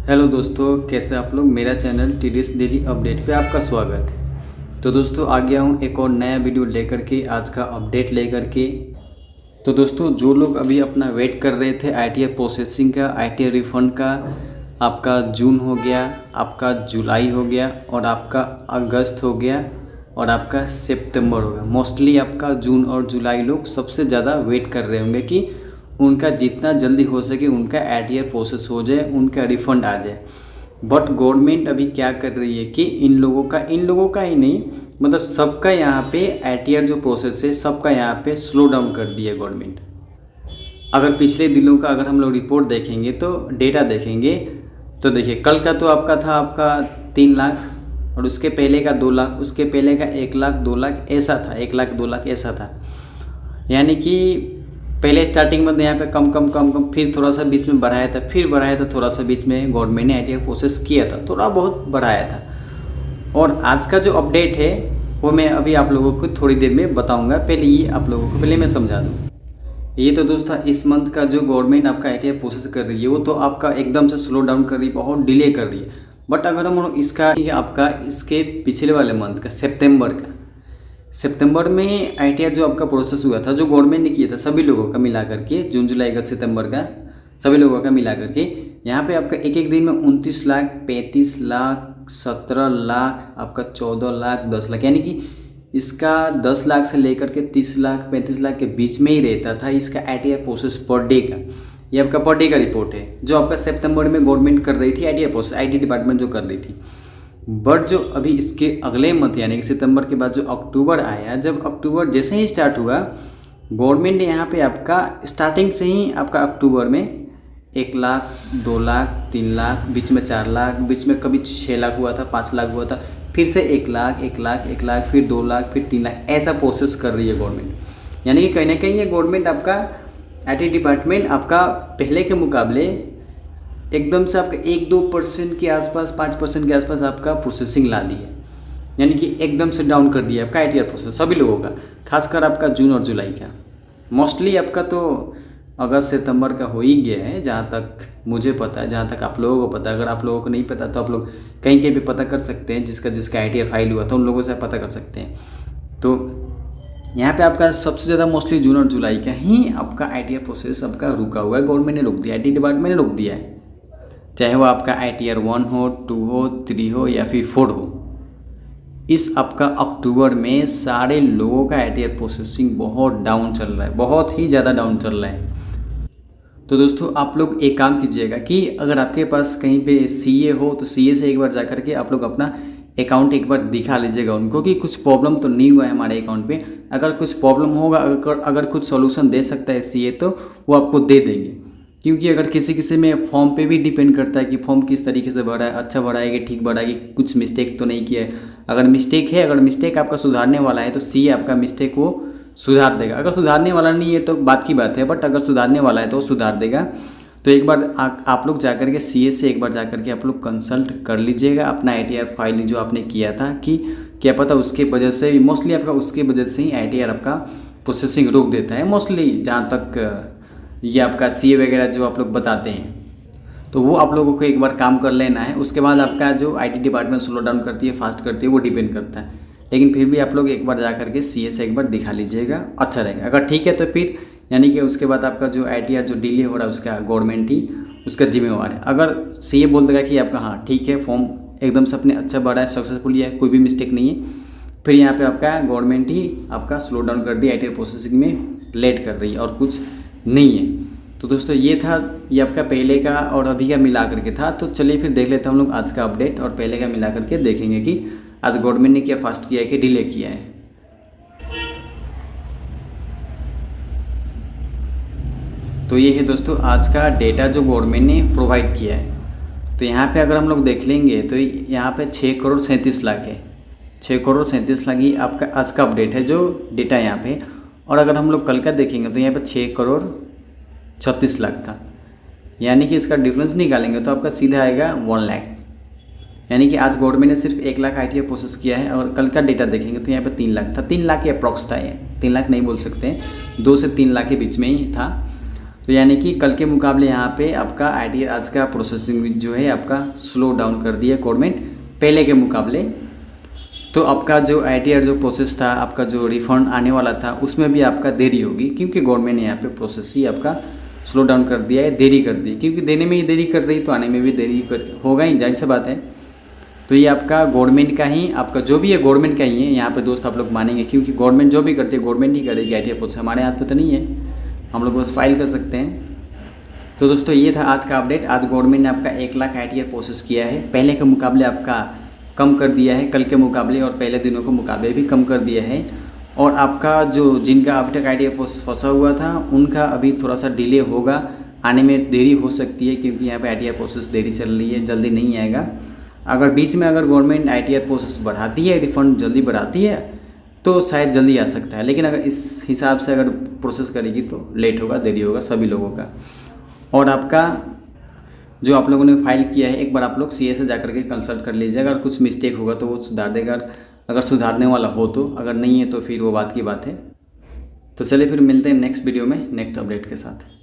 Hello दोस्तों, कैसे आप लोग। मेरा चैनल टीडीएस डेली अपडेट पे आपका स्वागत है। तो दोस्तों आ गया हूँ एक और नया वीडियो लेकर के, आज का अपडेट लेकर के। तो दोस्तों जो लोग अभी अपना वेट कर रहे थे आईटीआर प्रोसेसिंग का, आईटीआर रिफंड का, आपका जून हो गया, आपका जुलाई हो गया और आपका अगस्त हो गया और आपका सितंबर हो गया। मोस्टली आपका जून और जुलाई लोग सबसे ज़्यादा वेट कर रहे होंगे कि उनका जितना जल्दी हो सके उनका आईटीआर प्रोसेस हो जाए, उनका रिफ़ंड आ जाए। बट गवर्नमेंट अभी क्या कर रही है कि इन लोगों का ही नहीं, मतलब सबका यहाँ पे आईटीआर जो प्रोसेस है सबका यहाँ पे स्लो डाउन कर दिया गवर्नमेंट। अगर पिछले दिनों का अगर हम लोग रिपोर्ट देखेंगे तो डेटा देखेंगे तो देखिए, कल का तो आपका था आपका 3 लाख और उसके पहले का 2 लाख, उसके पहले का 1 लाख 2 लाख ऐसा था, 1 लाख 2 लाख ऐसा था। यानी कि पहले स्टार्टिंग में तो यहाँ पे कम फिर थोड़ा सा बीच में बढ़ाया था, फिर बढ़ाया था थोड़ा सा बीच में, गवर्नमेंट ने आईटीआर प्रोसेस किया था, थोड़ा बहुत बढ़ाया था। और आज का जो अपडेट है वो मैं अभी आप लोगों को थोड़ी देर में बताऊंगा। पहले ये आप लोगों को पहले मैं समझा दूँ। ये तो दोस्त था इस मंथ का जो गवर्नमेंट आपका आईटीआर प्रोसेस कर रही है वो तो आपका एकदम से स्लो डाउन कर रही है, बहुत डिले कर रही है। बट अगर हम लोग इसका आपका इसके पिछले वाले मंथ का सितंबर में आईटीआर जो आपका प्रोसेस हुआ था, जो गवर्नमेंट ने किया था सभी लोगों का मिला करके, जून जुलाई अगस्त सितंबर का सभी लोगों का मिला करके, यहाँ पे आपका एक एक दिन में 29 लाख 35 लाख 17 लाख आपका 14 लाख 10 लाख, यानी कि इसका 10 लाख से लेकर के 30 लाख 35 लाख के बीच में ही रहता था इसका आईटीआर प्रोसेस पर डे का। ये आपका पर डे का रिपोर्ट है जो आपका सितंबर में गवर्नमेंट कर रही थी आईटीआर प्रोसेस, आईटी डिपार्टमेंट जो कर रही थी। बट जो अभी इसके अगले मंथ यानी कि सितंबर के बाद जो अक्टूबर आया, जब अक्टूबर जैसे ही स्टार्ट हुआ, गवर्नमेंट ने यहाँ पे आपका स्टार्टिंग से ही आपका अक्टूबर में 1 लाख 2 लाख 3 लाख, बीच में 4 लाख, बीच में कभी 6 लाख हुआ था, 5 लाख हुआ था, फिर से 1 लाख 1 लाख 1 लाख, फिर 2 लाख, फिर 3 लाख, ऐसा प्रोसेस कर रही है गवर्नमेंट। यानी कि कहीं ना कहीं ये गवर्नमेंट आपका आईटी डिपार्टमेंट आपका पहले के मुकाबले एकदम से आपका 1-2% के आसपास, 5% के आसपास आपका प्रोसेसिंग ला दी है। यानी कि एकदम से डाउन कर दिया आपका आईटीआर प्रोसेस सभी लोगों का, खासकर आपका जून और जुलाई का। मोस्टली आपका तो अगस्त सितंबर का हो ही गया है, जहाँ तक मुझे पता है, जहाँ तक आप लोगों को पता है। अगर आप लोगों को नहीं पता तो आप लोग कहीं कहीं पे पता कर सकते हैं, जिसका आईटीआर फाइल हुआ था उन लोगों से पता कर सकते हैं। तो यहाँ पे आपका सबसे ज़्यादा मोस्टली जून और जुलाई का ही आपका आईटीआर प्रोसेस आपका रुका हुआ है। गवर्नमेंट ने रोक दिया, आईटी डिपार्टमेंट ने रोक दिया है, चाहे वो आपका आईटीआर 1 हो, 2 हो, 3 हो या फिर 4 हो। इस आपका अक्टूबर में सारे लोगों का आईटीआर प्रोसेसिंग बहुत डाउन चल रहा है, बहुत ही ज़्यादा डाउन चल रहा है। तो दोस्तों आप लोग एक काम कीजिएगा कि अगर आपके पास कहीं पे सीए हो तो सीए से एक बार जा करके आप लोग अपना अकाउंट एक बार दिखा लीजिएगा उनको कि कुछ प्रॉब्लम तो नहीं हुआ है हमारे अकाउंट पे। अगर कुछ प्रॉब्लम होगा, अगर कुछ सॉल्यूशन दे सकता है सीए तो वो आपको दे देंगे। क्योंकि अगर किसी में फॉर्म पे भी डिपेंड करता है कि फॉर्म किस तरीके से भरा है, अच्छा भरा है कि ठीक भरा है कि कुछ मिस्टेक तो नहीं किया है। अगर मिस्टेक आपका सुधारने वाला है तो सीए आपका मिस्टेक वो सुधार देगा। अगर सुधारने वाला नहीं है तो बात की बात है, बट अगर सुधारने वाला है तो वो सुधार देगा। तो एक बार आप लोग जाकर के सीए से एक बार जाकर के आप लोग कंसल्ट कर लीजिएगा अपना आईटीआर फाइल जो आपने किया था, कि क्या पता उसके वजह से भी, मोस्टली आपका उसके वजह से ही आईटीआर आपका प्रोसेसिंग रोक देता है मोस्टली, जहाँ तक ये आपका सीए वगैरह जो आप लोग बताते हैं। तो वो आप लोगों को एक बार काम कर लेना है। उसके बाद आपका जो आईटी डिपार्टमेंट स्लो डाउन करती है, फास्ट करती है, वो डिपेंड करता है। लेकिन फिर भी आप लोग एक बार जा करके सीए से एक बार दिखा लीजिएगा, अच्छा रहेगा। अगर ठीक है तो फिर यानी कि उसके बाद आपका जो आईटीआर जो डिले हो रहा है उसका गवर्नमेंट ही उसका जिम्मेवार है। अगर सीए बोल देगा कि आपका हाँ ठीक है, फॉर्म एकदम से अपने अच्छा बढ़ा है, सक्सेसफुल है, कोई भी मिस्टेक नहीं है, फिर यहाँ पे आपका गवर्नमेंट ही आपका स्लो डाउन कर दिया, आईटीआर प्रोसेसिंग में लेट कर रही है और कुछ नहीं है। तो दोस्तों ये था, ये आपका पहले का और अभी का मिला करके था। तो चलिए फिर देख लेते हैं हम लोग आज का अपडेट, और पहले का मिला करके देखेंगे कि आज गवर्नमेंट ने क्या फास्ट किया है कि डिले किया है। तो ये है दोस्तों आज का डेटा जो गवर्नमेंट ने प्रोवाइड किया है। तो यहाँ पे अगर हम लोग देख लेंगे तो यहाँ पे 6 करोड़ 37 लाख है, 6 करोड़ 37 लाख ही आपका आज का अपडेट है जो डेटा यहाँ पे। और अगर हम लोग कल का देखेंगे तो यहाँ पे 6 करोड़ 36 लाख था। यानी कि इसका डिफरेंस निकालेंगे तो आपका सीधा आएगा 1 लाख। यानी कि आज गवर्नमेंट ने सिर्फ 1 लाख आईटीआर प्रोसेस किया है, और कल का डेटा देखेंगे तो यहाँ पे 3 लाख था। 3 लाख के अप्रॉक्स था, ये 3 लाख नहीं बोल सकते हैं, 2 से 3 लाख के बीच में ही था। तो यानी कि कल के मुकाबले यहाँ पे आपका ITR आज का प्रोसेसिंग जो है आपका स्लो डाउन कर दिया गवर्नमेंट पहले के मुकाबले। तो आपका जो ITR जो प्रोसेस था, आपका जो रिफंड आने वाला था, उसमें भी आपका देरी होगी, क्योंकि गवर्नमेंट ने यहाँ पे प्रोसेस ही आपका स्लो डाउन कर दिया है, देरी कर दी। क्योंकि देने में ही देरी कर रही तो आने में भी देरी होगा ही, जाहिर सी बात है। तो ये आपका गवर्नमेंट का ही, आपका जो भी है गवर्नमेंट का ही है। यहाँ पे दोस्त आप लोग मानेंगे, क्योंकि गवर्नमेंट जो भी करती है गवर्नमेंट ही करेगी ITR प्रोसेस, हमारे हाथ में तो नहीं है, हम लोग बस फाइल कर सकते हैं। तो दोस्तों ये था आज का अपडेट। आज गवर्नमेंट ने आपका 1 लाख ITR प्रोसेस किया है, पहले के मुकाबले आपका कम कर दिया है, कल के मुकाबले और पहले दिनों के मुकाबले भी कम कर दिया है। और आपका जो जिनका अभी तक ITR प्रोसेस फंसा हुआ था उनका अभी थोड़ा सा डिले होगा, आने में देरी हो सकती है, क्योंकि यहाँ पे ITR प्रोसेस देरी चल रही है, जल्दी नहीं आएगा। अगर बीच में अगर गवर्नमेंट ITR प्रोसेस बढ़ाती है, रिफंड जल्दी बढ़ाती है तो शायद जल्दी आ सकता है, लेकिन अगर इस हिसाब से अगर प्रोसेस करेगी तो लेट होगा, देरी होगा सभी लोगों का। और आपका जो आप लोगों ने फाइल किया है, एक बार आप लोग CA से जाकर के कंसल्ट कर लीजिए। अगर कुछ मिस्टेक होगा तो वो सुधार देगा, अगर सुधारने वाला हो तो, अगर नहीं है तो फिर वो बात की बात है। तो चलिए फिर मिलते हैं नेक्स्ट वीडियो में नेक्स्ट अपडेट के साथ।